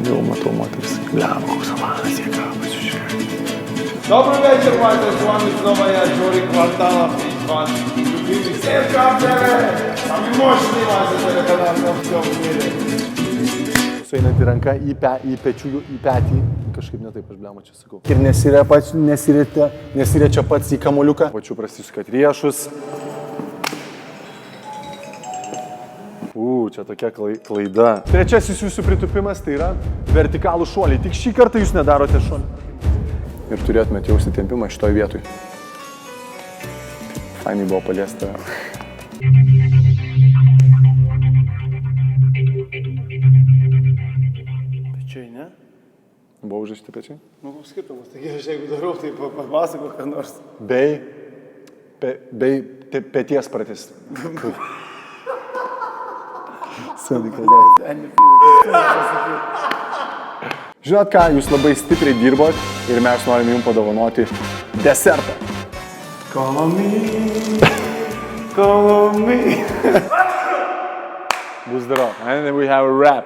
Jau matau moteris. Liam, koks avanas jie ką pasižiūrėti. Добрый вечер, Вася, с вами снова я, Жорик Кварталов, и ваш любимый всем каптеры, самый мощный Вася телеканал во всем мире. Sueinant į ranką, į pečių, į petį. Kažkaip netaip aš blema čia sakau. Ir nesiriečia pats į kamuoliuką. Pačiu prasisukat riešus. Čia tokia klaida. Trečiasis jūsų pritupimas tai yra vertikalų šuoliai. Tik šį kartą jūs nedarote šuolį. Ir turėtumėte jausti tempimą šitoj vietoj. Fainai buvo paliesta. Pečiai, ne? Buvo užrašyti pečiai? Nu, koks skirtumas, taigi aš jeigu darau, tai papasako, ką nors. Bei peties pratis. Žinot ką, jūs labai stipriai dirbot ir mes norim jums padovanoti desertą. Call on me. Bus darau. And then we have a wrap.